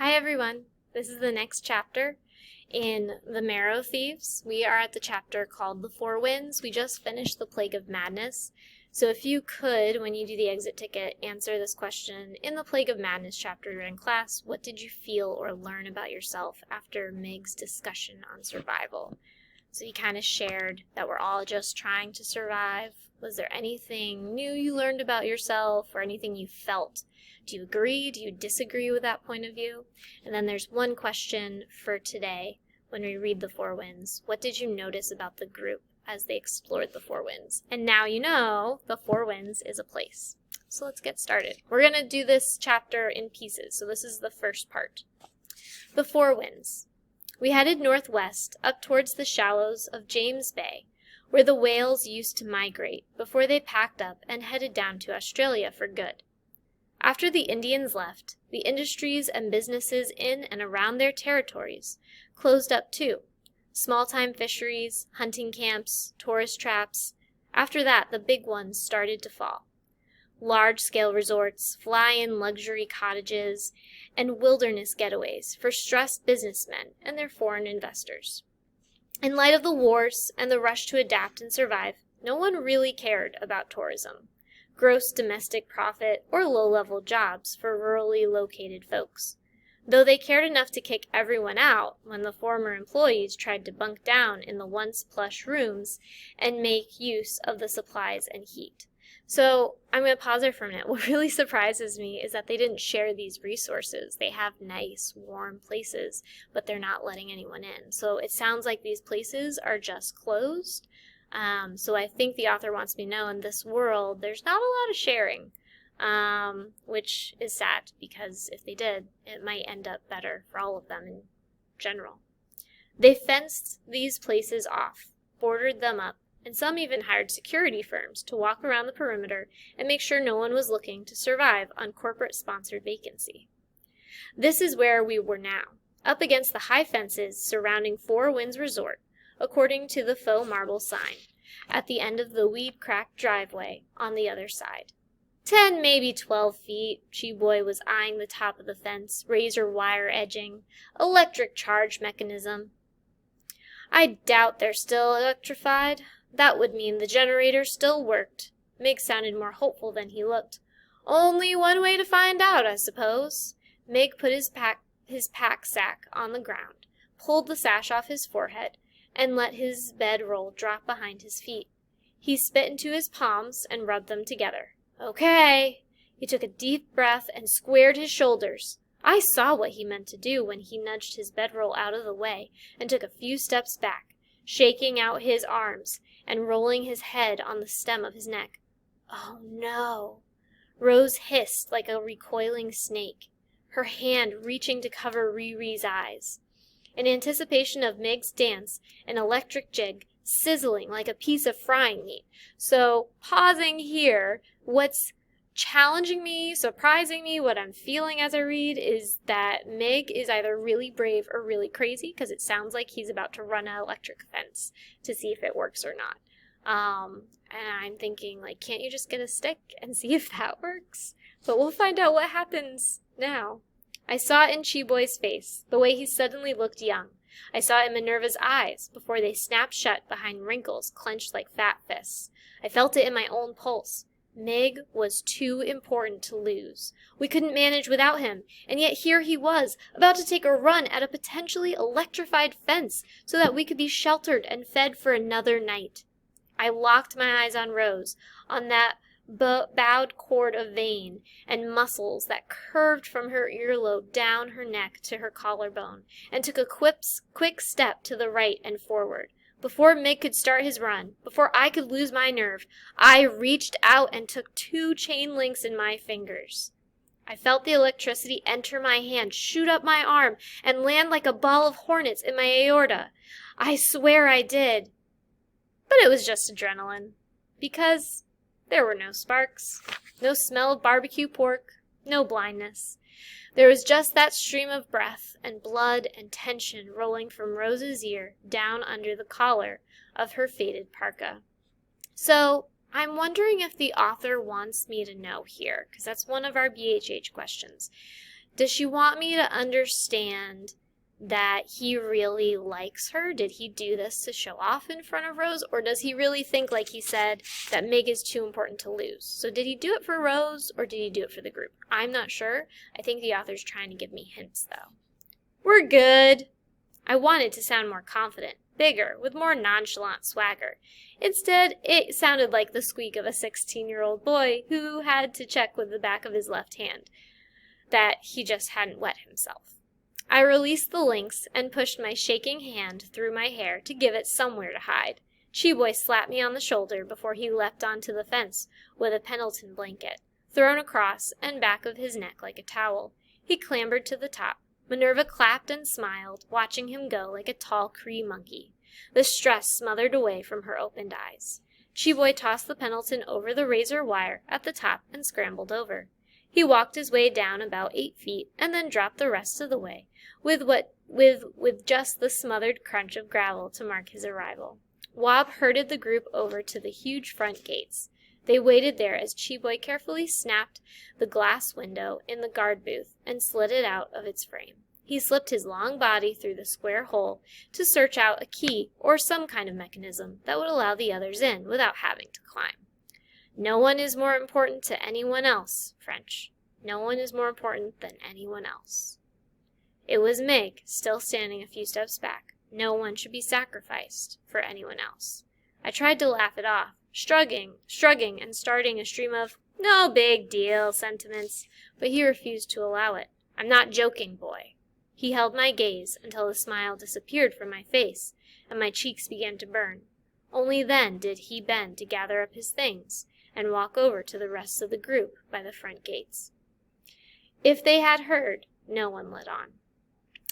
Hi everyone, this is the next chapter in the Marrow Thieves. We are at the chapter called The Four Winds. We just finished the Plague of Madness. So if you could, when you do the exit ticket, answer this question in the Plague of Madness chapter during class, what did you feel or learn about yourself after Meg's discussion on survival? So he kind of shared that we're all just trying to survive. Was there anything new you learned about yourself or anything you felt? Do you agree? Do you disagree with that point of view? And then there's one question for today when we read the Four Winds. What did you notice about the group as they explored the Four Winds? And now you know the Four Winds is a place. So let's get started. We're going to do this chapter in pieces. So this is the first part. The Four Winds. We headed northwest up towards the shallows of James Bay, where the whales used to migrate before they packed up and headed down to Australia for good. After the Indians left, the industries and businesses in and around their territories closed up too. Small-time fisheries, hunting camps, tourist traps. After that, the big ones started to fall. Large-scale resorts, fly-in luxury cottages, and wilderness getaways for stressed businessmen and their foreign investors. In light of the wars and the rush to adapt and survive, no one really cared about tourism, gross domestic profit, or low-level jobs for rurally located folks, though they cared enough to kick everyone out when the former employees tried to bunk down in the once plush rooms and make use of the supplies and heat. So I'm going to pause there for a minute. What really surprises me is that they didn't share these resources. They have nice, warm places, but they're not letting anyone in. So it sounds like these places are just closed. So I think the author wants me to know in this world, there's not a lot of sharing, which is sad because if they did, it might end up better for all of them in general. They fenced these places off, boarded them up, and some even hired security firms to walk around the perimeter and make sure no one was looking to survive on corporate-sponsored vacancy. This is where we were now, up against the high fences surrounding Four Winds Resort, according to the faux marble sign, at the end of the weed-cracked driveway on the other side. 10, maybe 12 feet, Cheeboy was eyeing the top of the fence, razor wire edging, electric charge mechanism. I doubt they're still electrified. That would mean the generator still worked. Meg sounded more hopeful than he looked. Only one way to find out, I suppose. Meg put his pack sack on the ground, pulled the sash off his forehead, and let his bedroll drop behind his feet. He spit into his palms and rubbed them together. Okay. He took a deep breath and squared his shoulders. I saw what he meant to do when he nudged his bedroll out of the way and took a few steps back, shaking out his arms and rolling his head on the stem of his neck. Oh no! Rose hissed like a recoiling snake, her hand reaching to cover Riri's eyes. In anticipation of Meg's dance, an electric jig, sizzling like a piece of frying meat. So, pausing here, what's challenging me, surprising me, what I'm feeling as I read is that Meg is either really brave or really crazy, because it sounds like he's about to run an electric fence to see if it works or not. And I'm thinking, like, can't you just get a stick and see if that works? But we'll find out what happens now. I saw it in Cheeboy's face, the way he suddenly looked young. I saw it in Minerva's eyes before they snapped shut behind wrinkles clenched like fat fists. I felt it in my own pulse. Meg was too important to lose. We couldn't manage without him, and yet here he was, about to take a run at a potentially electrified fence so that we could be sheltered and fed for another night. I locked my eyes on Rose, on that bowed cord of vein and muscles that curved from her earlobe down her neck to her collarbone, and took a quick step to the right and forward. Before Meg could start his run, before I could lose my nerve, I reached out and took 2 chain links in my fingers. I felt the electricity enter my hand, shoot up my arm, and land like a ball of hornets in my aorta. I swear I did. But it was just adrenaline, because there were no sparks, no smell of barbecue pork, no blindness. There was just that stream of breath and blood and tension rolling from Rose's ear down under the collar of her faded parka. So I'm wondering if the author wants me to know here, because that's one of our BHH questions. Does she want me to understand that he really likes her? Did he do this to show off in front of Rose? Or does he really think, like he said, that Meg is too important to lose? So did he do it for Rose, or did he do it for the group? I'm not sure. I think the author's trying to give me hints, though. We're good. I wanted to sound more confident, bigger, with more nonchalant swagger. Instead, it sounded like the squeak of a 16-year-old boy who had to check with the back of his left hand that he just hadn't wet himself. I released the lynx and pushed my shaking hand through my hair to give it somewhere to hide. Cheeboy slapped me on the shoulder before he leapt onto the fence with a Pendleton blanket, thrown across and back of his neck like a towel. He clambered to the top. Minerva clapped and smiled, watching him go like a tall Cree monkey. The stress smothered away from her opened eyes. Cheeboy tossed the Pendleton over the razor wire at the top and scrambled over. He walked his way down about 8 feet and then dropped the rest of the way, with just the smothered crunch of gravel to mark his arrival. Wob herded the group over to the huge front gates. They waited there as Cheeboy carefully snapped the glass window in the guard booth and slid it out of its frame. He slipped his long body through the square hole to search out a key or some kind of mechanism that would allow the others in without having to climb. No one is more important to anyone else, French. No one is more important than anyone else. It was Meg, still standing a few steps back. No one should be sacrificed for anyone else. I tried to laugh it off, shrugging and starting a stream of "no big deal" sentiments, but he refused to allow it. "I'm not joking, boy." He held my gaze until the smile disappeared from my face and my cheeks began to burn. Only then did he bend to gather up his things and walk over to the rest of the group by the front gates. If they had heard, no one let on.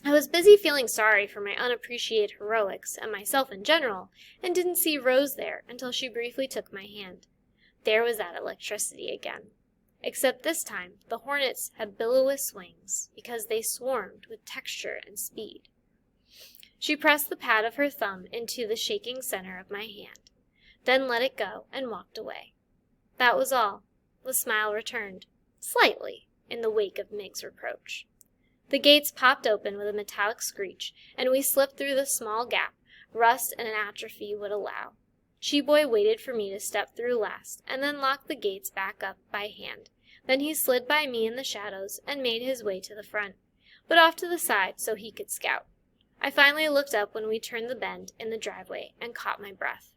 I was busy feeling sorry for my unappreciated heroics and myself in general, and didn't see Rose there until she briefly took my hand. There was that electricity again. Except this time, the hornets had billowless wings, because they swarmed with texture and speed. She pressed the pad of her thumb into the shaking center of my hand, then let it go and walked away. That was all. The smile returned, slightly, in the wake of Meg's reproach. The gates popped open with a metallic screech, and we slipped through the small gap rust and an atrophy would allow. Cheeboy waited for me to step through last, and then locked the gates back up by hand. Then he slid by me in the shadows and made his way to the front, but off to the side so he could scout. I finally looked up when we turned the bend in the driveway and caught my breath.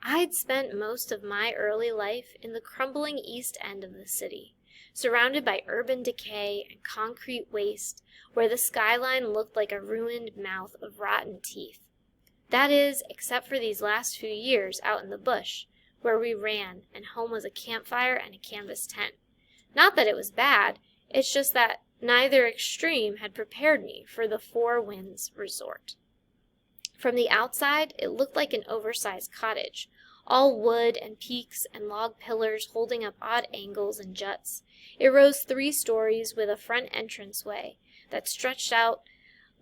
I'd spent most of my early life in the crumbling east end of the city, surrounded by urban decay and concrete waste, where the skyline looked like a ruined mouth of rotten teeth. That is, except for these last few years out in the bush, where we ran, and home was a campfire and a canvas tent. Not that it was bad, it's just that neither extreme had prepared me for the Four Winds resort. From the outside, it looked like an oversized cottage, all wood and peaks and log pillars holding up odd angles and juts. It rose 3 stories with a front entranceway that stretched out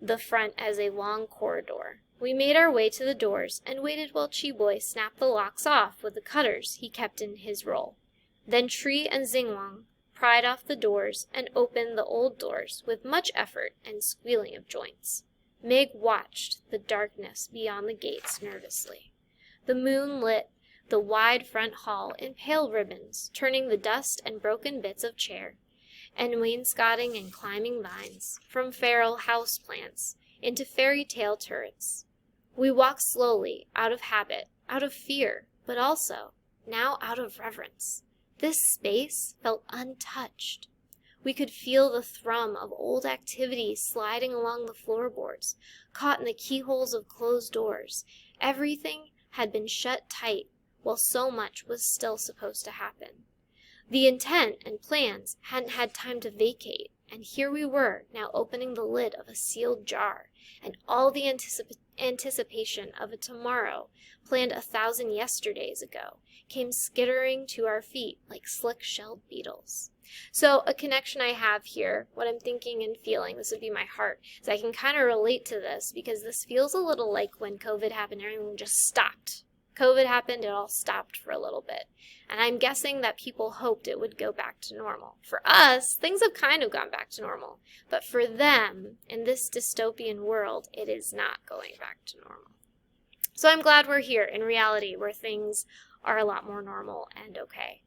the front as a long corridor. We made our way to the doors and waited while Cheeboy snapped the locks off with the cutters he kept in his roll. Then Tree and Xingwang pried off the doors and opened the old doors with much effort and squealing of joints. Meg watched the darkness beyond the gates nervously. The moon lit the wide front hall in pale ribbons, turning the dust and broken bits of chair and wainscoting and climbing vines from feral house plants into fairy tale turrets. We walked slowly, out of habit, out of fear, but also, now out of reverence. This space felt untouched. We could feel the thrum of old activity sliding along the floorboards, caught in the keyholes of closed doors. Everything had been shut tight, while so much was still supposed to happen. The intent and plans hadn't had time to vacate, and here we were, now opening the lid of a sealed jar, and all the anticipation of a tomorrow, planned 1,000 yesterdays ago, came skittering to our feet like slick-shelled beetles. So a connection I have here, what I'm thinking and feeling, this would be my heart, is I can kind of relate to this because this feels a little like when COVID happened, everyone just stopped. COVID happened, it all stopped for a little bit. And I'm guessing that people hoped it would go back to normal. For us, things have kind of gone back to normal. But for them, in this dystopian world, it is not going back to normal. So I'm glad we're here in reality where things are a lot more normal and okay.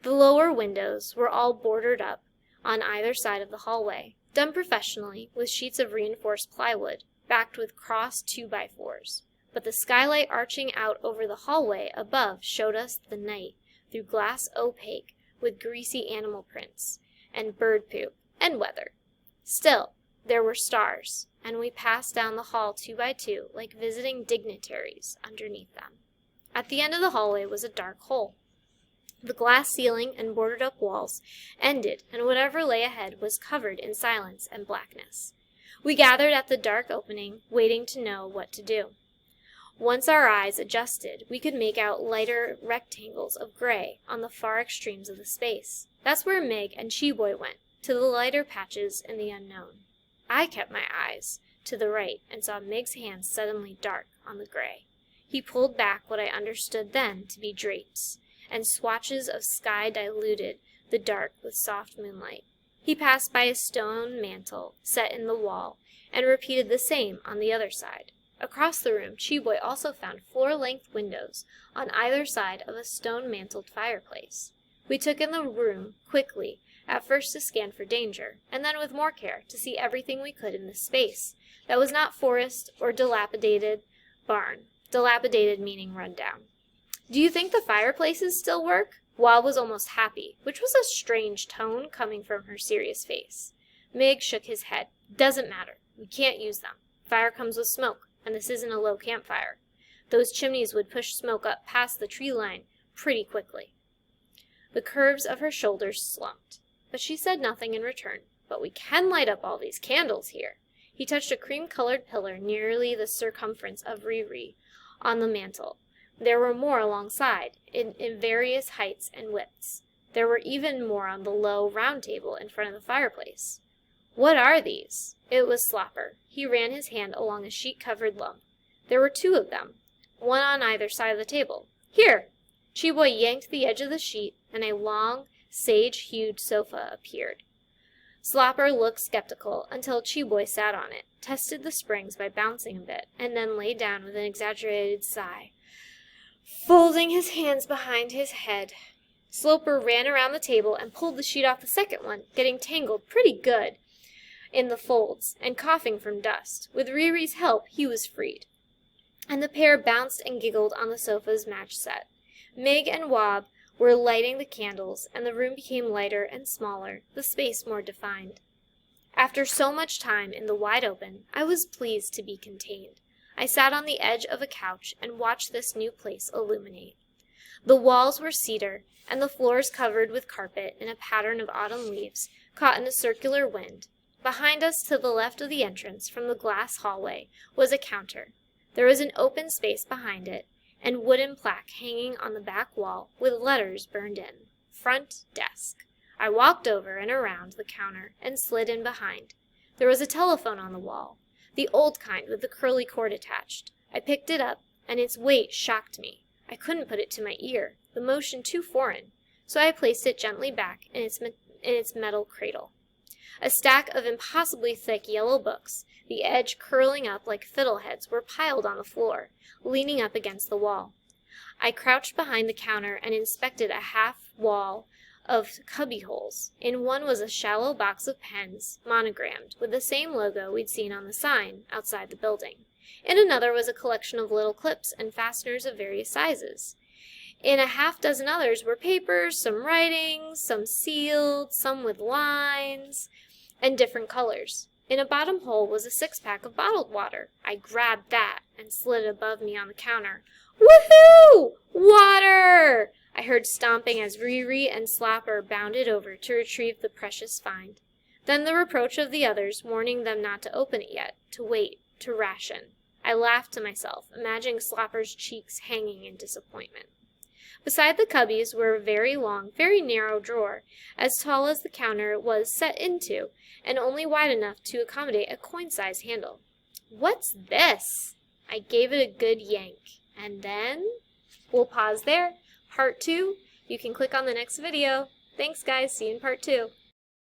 The lower windows were all bordered up on either side of the hallway, done professionally with sheets of reinforced plywood, backed with crossed 2x4s. But the skylight arching out over the hallway above showed us the night through glass opaque with greasy animal prints, and bird poop, and weather. Still, there were stars, and we passed down the hall 2x2 like visiting dignitaries underneath them. At the end of the hallway was a dark hole. The glass ceiling and boarded-up walls ended, and whatever lay ahead was covered in silence and blackness. We gathered at the dark opening, waiting to know what to do. Once our eyes adjusted, we could make out lighter rectangles of gray on the far extremes of the space. That's where Meg and Chi-Boy went, to the lighter patches in the unknown. I kept my eyes to the right and saw Meg's hands suddenly dark on the gray. He pulled back what I understood then to be drapes, and swatches of sky diluted the dark with soft moonlight. He passed by a stone mantel set in the wall, and repeated the same on the other side. Across the room, Chi-Boy also found floor-length windows on either side of a stone-mantled fireplace. We took in the room quickly, at first to scan for danger, and then with more care to see everything we could in this space that was not forest or dilapidated barn. Dilapidated meaning run down. "Do you think the fireplaces still work?" Wal was almost happy, which was a strange tone coming from her serious face. Meg shook his head. "Doesn't matter. We can't use them. Fire comes with smoke, and this isn't a low campfire. Those chimneys would push smoke up past the tree line pretty quickly." The curves of her shoulders slumped, but she said nothing in return. "But we can light up all these candles here." He touched a cream-colored pillar nearly the circumference of Riri on the mantel. There were more alongside, in various heights and widths. There were even more on the low, round table in front of the fireplace. "What are these?" It was Slopper. He ran his hand along a sheet-covered lump. There were 2 of them, one on either side of the table. "Here!" Chi-Boy yanked the edge of the sheet, and a long, sage-hued sofa appeared. Slopper looked skeptical until Chi-Boy sat on it, tested the springs by bouncing a bit, and then lay down with an exaggerated sigh, folding his hands behind his head. Sloper ran around the table and pulled the sheet off the second one, getting tangled pretty good in the folds, and coughing from dust. With Riri's help, he was freed, and the pair bounced and giggled on the sofa's match set. Meg and Wab were lighting the candles, and the room became lighter and smaller, the space more defined. After so much time in the wide open, I was pleased to be contained. I sat on the edge of a couch and watched this new place illuminate. The walls were cedar, and the floors covered with carpet in a pattern of autumn leaves caught in a circular wind. Behind us, to the left of the entrance from the glass hallway, was a counter. There was an open space behind it, and wooden plaque hanging on the back wall with letters burned in. Front desk. I walked over and around the counter and slid in behind. There was a telephone on the wall, the old kind with the curly cord attached. I picked it up, and its weight shocked me. I couldn't put it to my ear, the motion too foreign, so I placed it gently back in its metal cradle. A stack of impossibly thick yellow books, the edge curling up like fiddleheads, were piled on the floor, leaning up against the wall. I crouched behind the counter and inspected a half wall of cubbyholes. In one was a shallow box of pens, monogrammed, with the same logo we'd seen on the sign outside the building. In another was a collection of little clips and fasteners of various sizes. In a half-dozen others were papers, some writing, some sealed, some with lines, and different colors. In a bottom hole was a 6-pack of bottled water. I grabbed that and slid it above me on the counter. "Woohoo! Water!" I heard stomping as Riri and Slopper bounded over to retrieve the precious find. Then the reproach of the others, warning them not to open it yet, to wait, to ration. I laughed to myself, imagining Slopper's cheeks hanging in disappointment. Beside the cubbies were a very long, very narrow drawer, as tall as the counter was set into, and only wide enough to accommodate a coin-size handle. "What's this?" I gave it a good yank, And then we'll pause there. Part 2, you can click on the next video. Thanks guys, see you in part 2.